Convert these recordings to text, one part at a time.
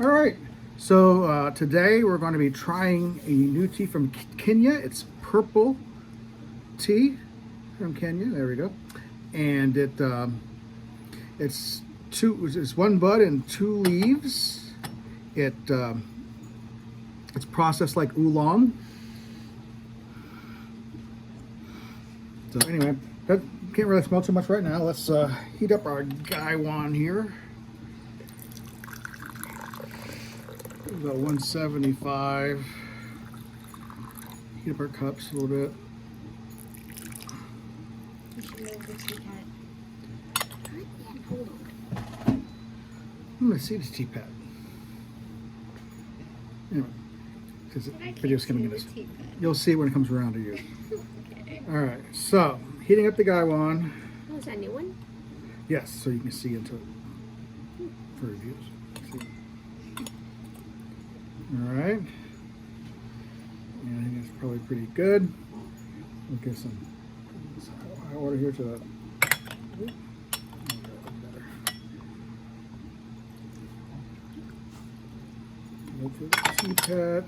All right, so today we're going to be trying a new tea from Kenya. It's purple tea from Kenya. There we go, and it's one bud and two leaves. It's processed like oolong. So anyway, that can't really smell too much right now. Let's heat up our gaiwan here. About 175. Heat up our cups a little bit. You should move the teapot. Hold on. I'm gonna see this teapot. Anyway, because the video's coming in this. You'll see when it comes around to you. Okay. All right, so heating up the gaiwan. Oh, is that a new one? Yes, so you can see into it for reviews. See. All right, and I think that's probably pretty good. We'll get some hot water here to the. Go for the teapot,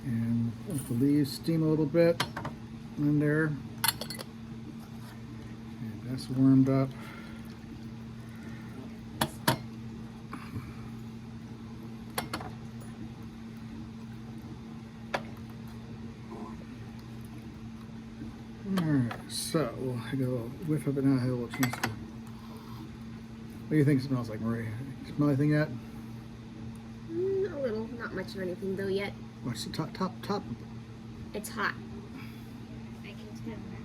and let the leaves steam a little bit in there. And that's warmed up. Alright, so we'll get a little whiff of it now. I had a little chance to. What do you think it smells like, Marie? Smell anything yet? A little. Not much of anything though yet. What's the top? It's hot. I can smell it now.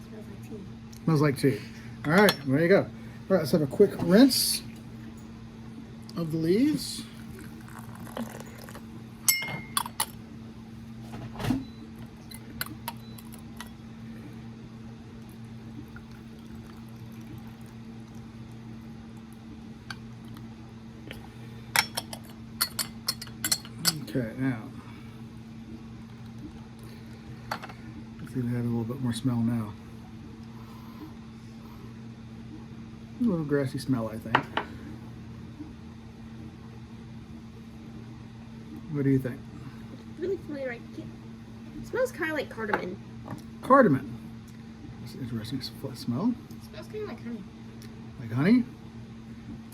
It smells like tea. Smells like tea. Alright, there you go. Alright, let's have a quick rinse of the leaves. Okay, now let's see if we have a little bit more smell now. A little grassy smell, I think. What do you think? It's really familiar. It smells kind of like cardamom. Cardamom. That's an interesting smell. It smells kind of like honey. Like honey?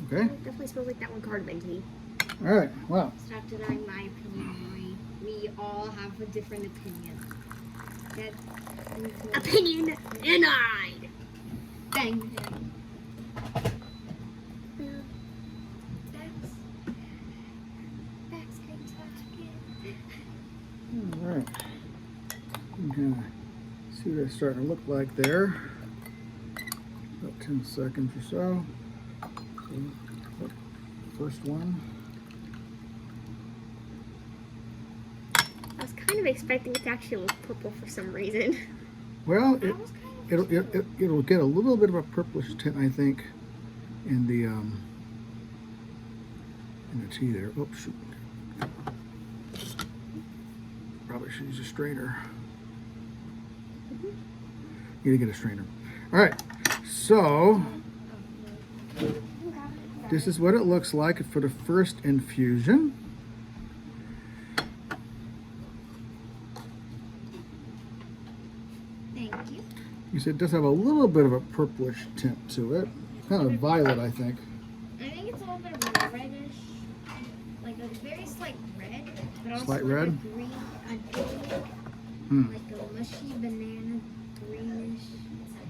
Okay. It definitely smells like that one cardamom tea. All right. Well. Stop denying my opinion, Marie. We all have a different opinion. Opinion denied. Bang. Facts can't touch again. All right. I'm gonna see what it's starting to look like there. About 10 seconds or so. First one. I was kind of expecting it to actually look purple for some reason. Well, it'll get a little bit of a purplish tint, I think, in the tea there. Oh shoot! Probably should use a strainer. Need to get a strainer. All right, so this is what it looks like for the first infusion. Thank you. You said it does have a little bit of a purplish tint to it. Kind of violet, I think. I think it's a little bit of reddish, like a very slight red, but also Slight like red? a green, like a mushy banana greenish.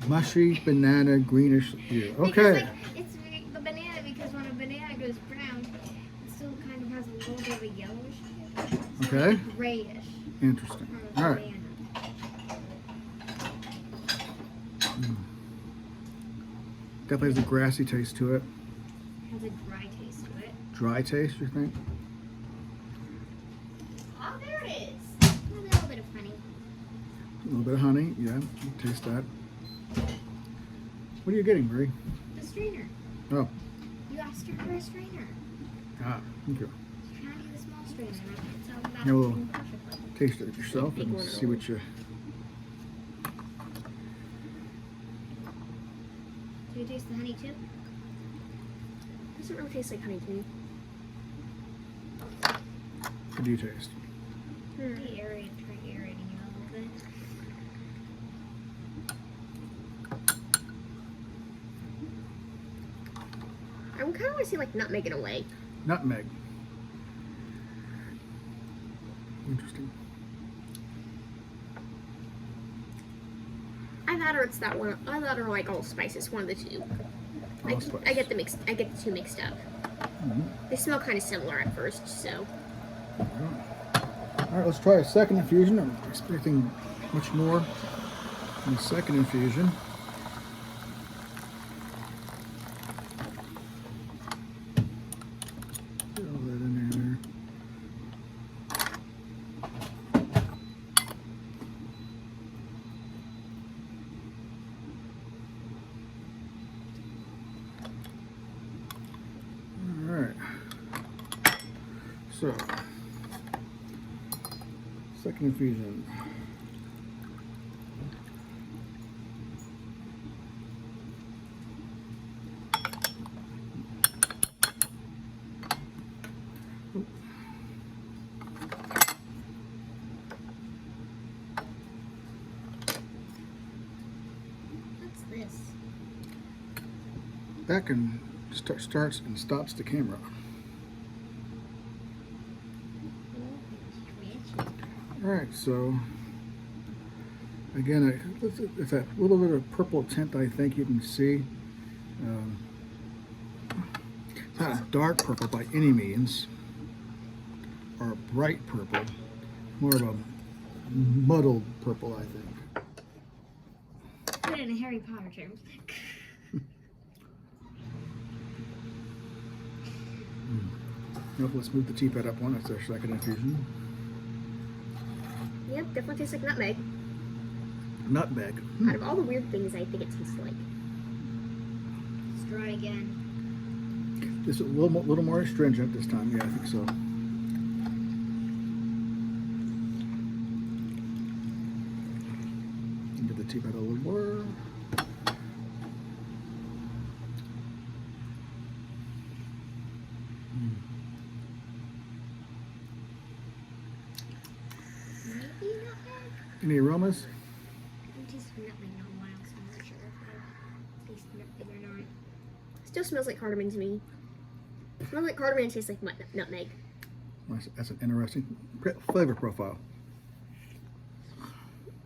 Mushy banana greenish hue. Because, Okay. like, it's the banana, because when a banana goes brown, it still kind of has a little bit of a yellowish hue. So Okay. It's grayish. Interesting. From a All right. banana. Definitely has a grassy taste to it. It has a dry taste to it. Dry taste, you think? Oh, there it is. A little bit of honey. A little bit of honey. Yeah, you taste that. What are you getting, Marie? The strainer. Oh. You asked her for a strainer. Ah, thank you. She's trying to get a small strainer. And I can tell that Yeah, well, working perfectly. Taste it yourself and see what you. Do you taste the honey too? Doesn't really taste like honey to me. What do you taste? Try aerating it a little bit. I kind of want to see like nutmeg in a way. Nutmeg. Interesting. Either it's that one, either or like allspice. It's one of the two. Allspice. I get the two mixed up. They smell kind of similar at first, so. All right, let's try a second infusion. I'm expecting much more in the second infusion. Put all that in there. All right. So, second infusion. What's this? That can starts and stops the camera. All right, so again, it's that little bit of purple tint I think you can see. It's not a dark purple by any means, or a bright purple, more of a muddled purple, I think. Put it in Harry Potter terms. Nope, let's move the teapot up one. That's our second infusion. Yep, definitely tastes like nutmeg. Nutmeg. Out of all the weird things I think it tastes like. Let's try again. This is a little more astringent this time. Yeah, I think so. Give the teapot a little more. Maybe nutmeg? Any aromas? I've tasted nutmeg in a while, so I'm not sure if I taste nutmeg or not. Still smells like cardamom to me. Smells like cardamom and tastes like nutmeg. That's an interesting flavor profile.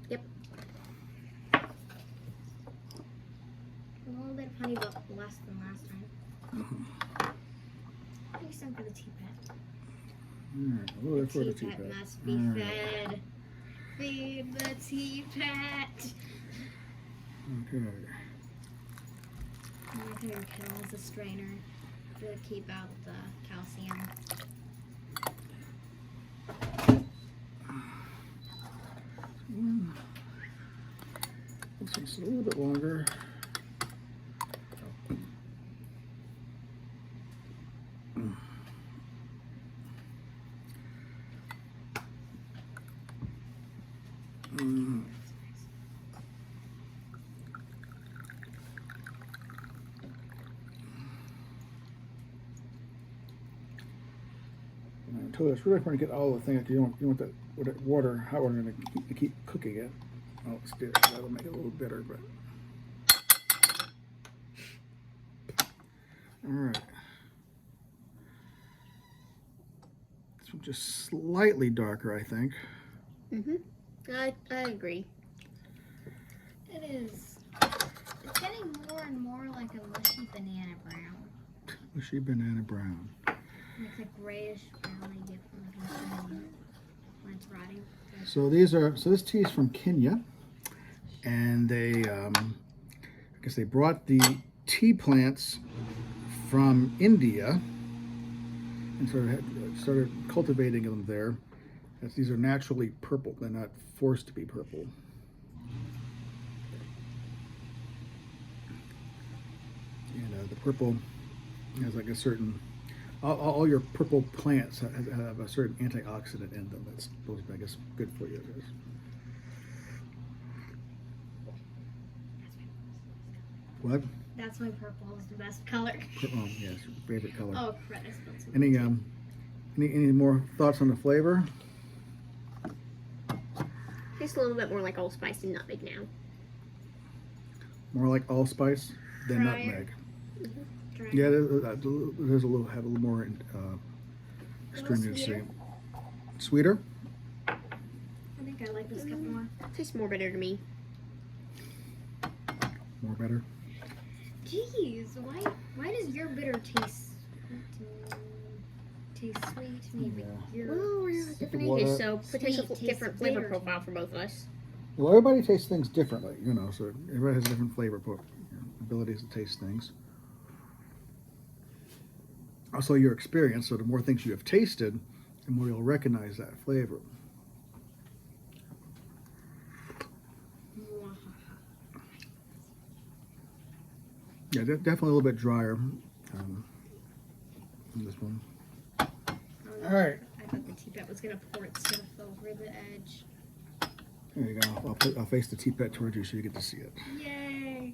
Yep. A little bit of honey, but less than last time. Maybe some for the teapot. All right, a little bit for the Teapot teapot. must be All right. fed. Feed the teapot. Okay. My favorite kettle is a strainer to keep out the calcium. This one's a little bit longer. I told you it's really important to get all the things. You don't want that with that water, hot water, to keep cooking it. Oh, it's there. That'll make it a little bitter, but all right. This one's just slightly darker, I think. I agree. It is. It's getting more and more like a mushy banana brown. Mushy banana brown. Like the grayish brown you get from like when it's rotting. So this tea is from Kenya, and they I guess they brought the tea plants from India and started cultivating them there. As these are naturally purple; they're not forced to be purple. And the purple has like a certain. All your purple plants have a certain antioxidant in them that's supposed to be, I guess, good for you. What? That's why purple is the best color. Oh, yes, favorite color. Oh, crap. I spilled some. Any more thoughts on the flavor? Tastes a little bit more like allspice and nutmeg now. More like allspice than Drier. nutmeg. Dry. Yeah, there's a little more astringency. sweeter. Sweeter? I think I like this cup more. Tastes more bitter to me. More better. Jeez, why does your bitter taste sweet? Maybe Yeah. Well, we're different water. ages, so potential Sweet, different tastes flavor bitter. profile for both of us. Well, everybody tastes things differently, you know, so everybody has a different flavor abilities to taste things. Also, your experience, so the more things you have tasted, the more you'll recognize that flavor. Yeah, definitely a little bit drier in this one. All right. I thought the teapot was gonna pour itself over the edge. There you go. I'll face the teapot towards you so you get to see it. Yay!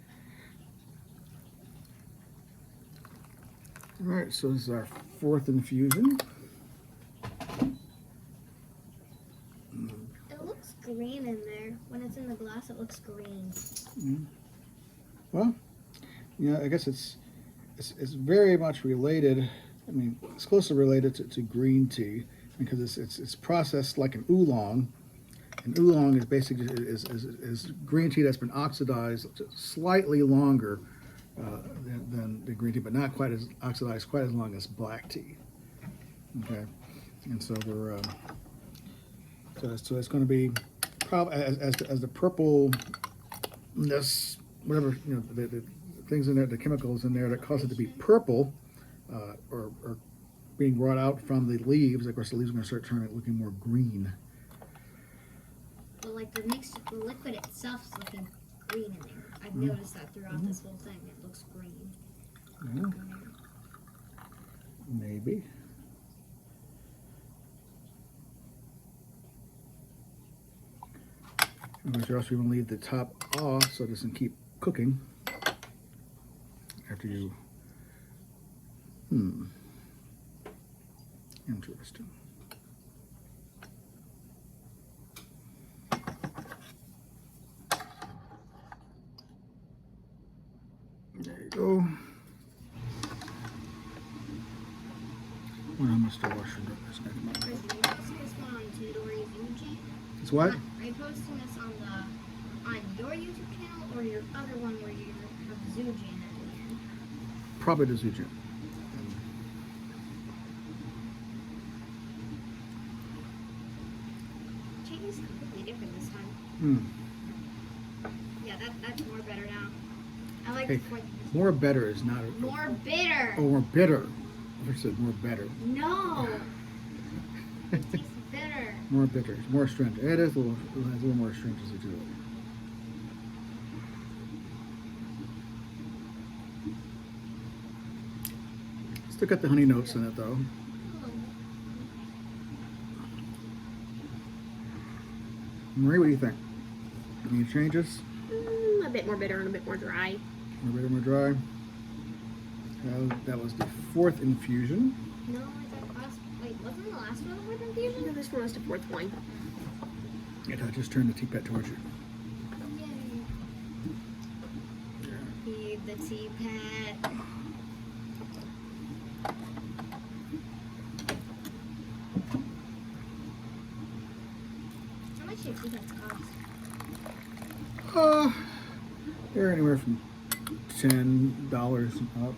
All right, so this is our fourth infusion. It looks green in there. When it's in the glass, it looks green. Well, yeah, I guess it's very much related. I mean, it's closely related to green tea because it's processed like an oolong. And oolong is basically is green tea that's been oxidized slightly longer than the green tea, but not quite as oxidized quite as long as black tea. Okay, and so we're so it's going to be probably as the purpleness, whatever, you know, the things in there, the chemicals in there that cause it to be purple, or being brought out from the leaves. Of course, the leaves are going to start turning looking more green. But like the liquid itself is looking green in there. I've noticed that throughout this whole thing. It looks green. Yeah, maybe. And you're also going to leave the top off so it doesn't keep cooking after you. Interesting. There you go. Well, I must have washed this Are you posting this one on Tidori's YouTube? It's what? Are you posting this on your YouTube channel or your other one where you have Zoojan at the end? Probably the Zujin. Change is completely different this time. Yeah, that's more better now. I like Hey, the fourth. more better is not. More bitter. Oh, more bitter. I said more better. No. It tastes bitter. More bitter. It's more astringent. It is it has a little more astringency to it. Still got the honey notes in it though. Marie, what do you think? Any changes? A bit more bitter and a bit more dry. More bitter, more dry. That was the fourth infusion. No, I thought wasn't the last one with infusion? No, this one was the fourth one. And I just turned the teapot towards you. Yay. Feed the teapot. How much do teapots cost? They're anywhere from $10 up.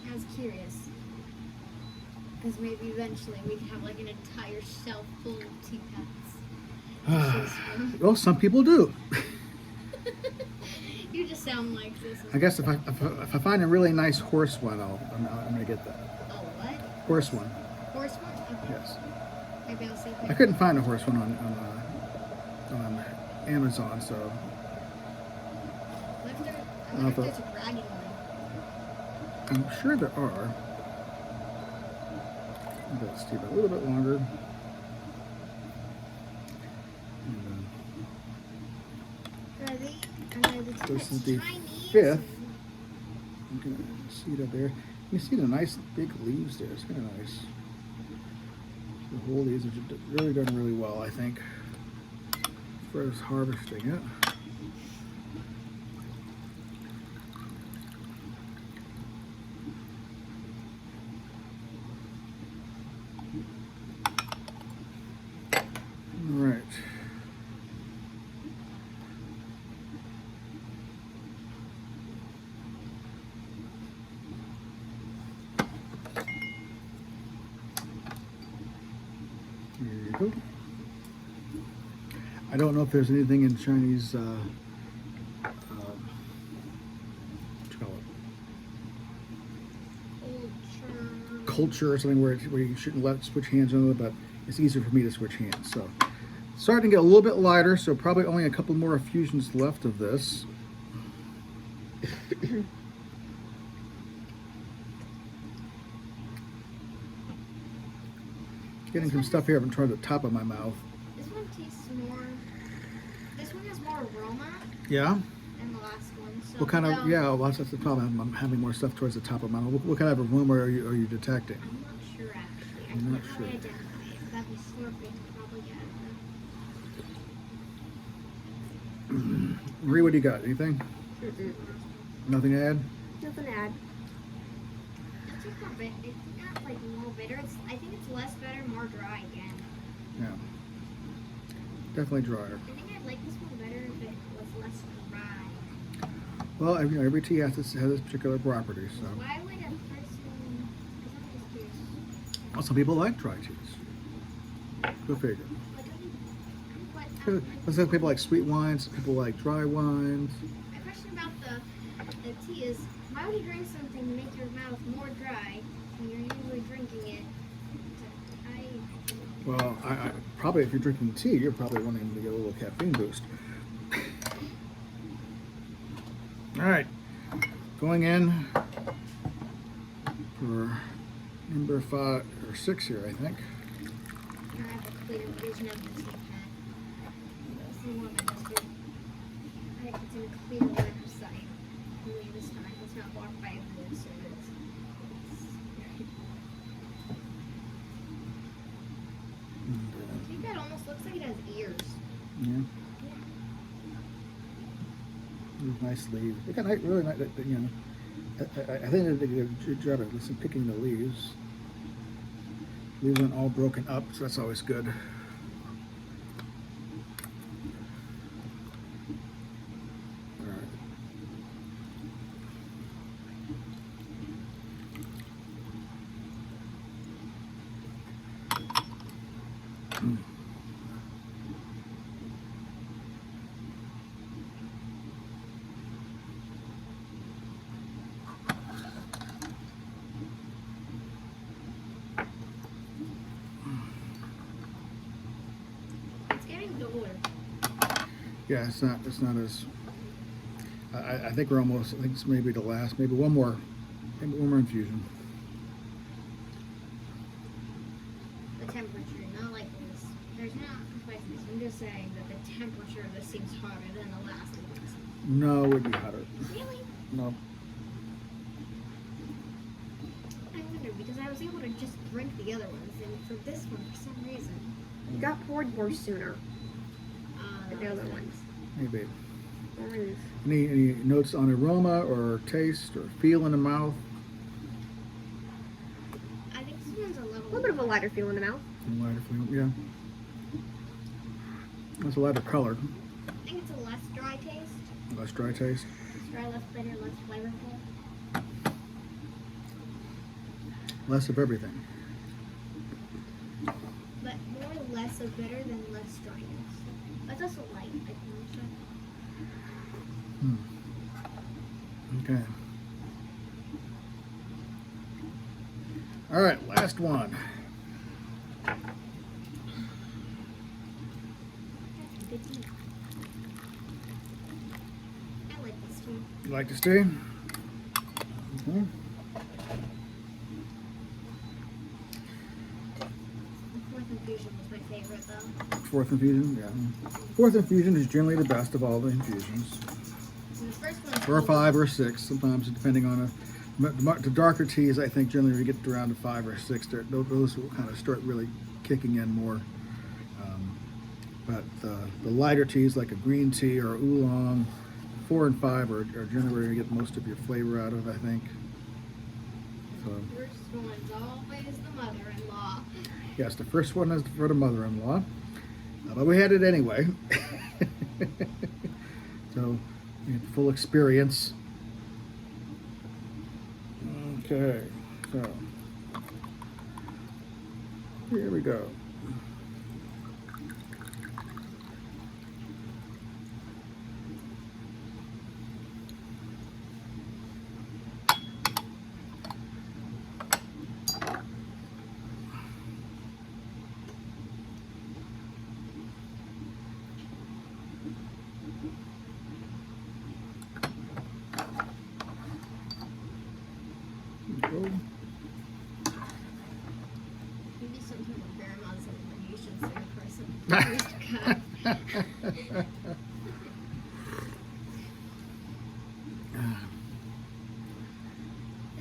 I was curious. Because maybe eventually we could have like an entire shelf full of teapots. Well, some people do. You just sound like this. I guess if I find a really nice horse one, I'm gonna get that. Oh, what? Horse one. Horse one? Okay. Yes. Maybe I'll see if I couldn't find a horse one on Amazon, so I wonder if there's a dragon one. I'm sure there are. Let's keep it a little bit longer. And, Ready? This is the 5th. You can see it up there. You see the nice big leaves there. It's kind of nice. The whole leaves are really done really well, I think, as far as harvesting it. All right. Here you go. I don't know if there's anything in Chinese, what you call it? Culture or something where you shouldn't switch hands on it, but it's easier for me to switch hands. So starting to get a little bit lighter, so probably only a couple more infusions left of this. Getting some stuff here up toward the top of my mouth. This one tastes more. This one has more aroma Yeah? than the last one. So What kind of, yeah, well, that's the problem. I'm having more stuff towards the top of my mouth. What kind of aroma are you detecting? I'm not sure actually. I I'm don't not know how sure. to identify it. Without me slurping, probably get it. Marie, what do you got? Anything? Mm-mm. Nothing to add? Nothing to add. It's just not bit. It's not like more bitter. I think it's less bitter, more dry again. Yeah. Definitely drier. I think I'd like this one better if it was less dry. Well, every tea has this particular property, so. Why would a person? Because I'm just curious. Well, some people like dry teas. Go figure. Like, Some people like sweet wines, some people like dry wines. my question about the tea is, why would you drink something to make your mouth more dry when you're usually drinking it? Well, I probably if you're drinking tea, you're probably wanting to get a little caffeine boost. All right, going in for number 5 or 6 here, I think. I have a clear vision of this pen. This is the one that has been. It's in a clear line of sight. Only this time, it's not blocked by a blue service. I think that almost looks like it has ears. Yeah. Nice leaves. They got really nice, you know. I think they did a good job at picking the leaves. Leaves aren't all broken up, so that's always good. All right. It's getting duller. Yeah, it's not as. I think we're almost. I think it's maybe the last. Maybe one more infusion. The temperature, not like this. There's not spiciness. I'm just saying that the temperature of this seems hotter than the last ones. No, it would be hotter. Really? No. I wonder because I was able to just drink the other ones, and for this one, for some reason, You got poured more sooner than the that other was ones. Maybe. Mm. Any notes on aroma or taste or feel in the mouth? I think this one's a A little. little bit of a lighter feel in the mouth. Lighter feel, yeah. That's a lighter color. I think it's a less dry taste. Less dry taste. Less dry, less bitter, less flavorful. Less of everything. But more less of bitter than less dryness. But it's also light, I think. Okay. All right, last one. Good tea. I like this one. You like to stay? Okay. The fourth infusion was my favorite though. 4th infusion, yeah. 4th infusion is generally the best of all the infusions. the first one. or 5 or 6, sometimes depending on the darker teas. I think generally we get around to 5 or 6. Those will kind of start really kicking in more. But the lighter teas like a green tea or oolong, 4 and 5 are generally where you get most of your flavor out of, I think. So, The first one's always the mother-in-law. yes, the first one is for the mother-in-law, but we had it anyway. So we had the full experience. Okay, so here we go. Maybe sometime when Grandma's in, you should sing for some first cup.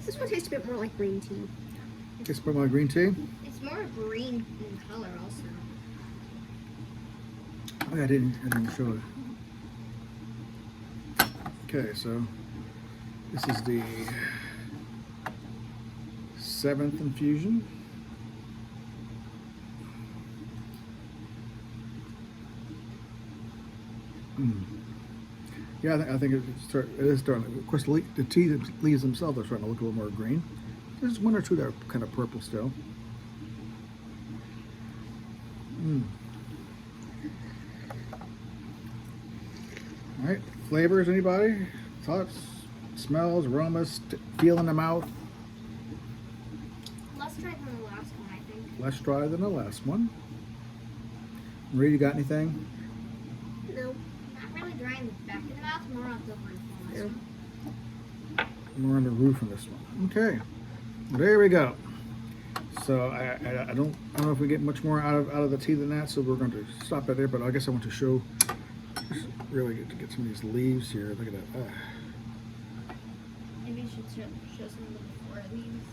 This one tastes a bit more like green tea. It's for my green tea. It's more green in color also. Oh, yeah, I didn't show it. Okay, so this is the 7th infusion. Yeah, I think it is starting. Of course, the tea leaves themselves are starting to look a little more green. There's 1 or 2 that are kind of purple still. All right, flavors, anybody? Thoughts, smells, aromas, feel in the mouth? Less dry than the last one, I think. Less dry than the last one. Marie, you got anything? No. Not really dry in the back of the mouth, more on the roof on this Yeah. one. More on the roof on this one. Okay, there we go. So I don't know if we get much more out of the tea than that, so we're going to stop it there. But I guess I want to show, just really get some of these leaves here. Look at that. Maybe you should show some of the before leaves.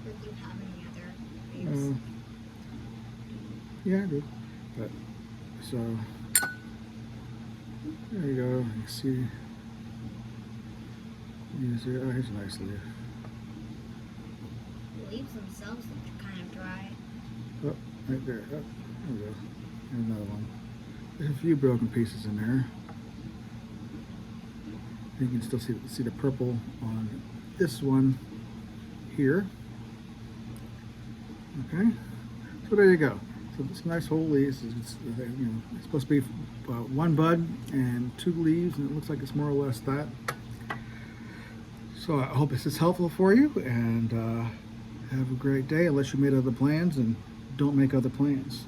Or do you have any other leaves? Yeah, I do. But so there you go. You can see. Oh, here's a nice leaf. The leaves themselves look kind of dry. Oh, right there. Oh, there we go. Here's another one. There's a few broken pieces in there. You can still see the purple on this one here. Okay, so there you go. So this nice whole leaves. It's supposed to be 1 bud and 2 leaves, and it looks like it's more or less that. So I hope this is helpful for you, and have a great day. Unless you made other plans, and don't make other plans.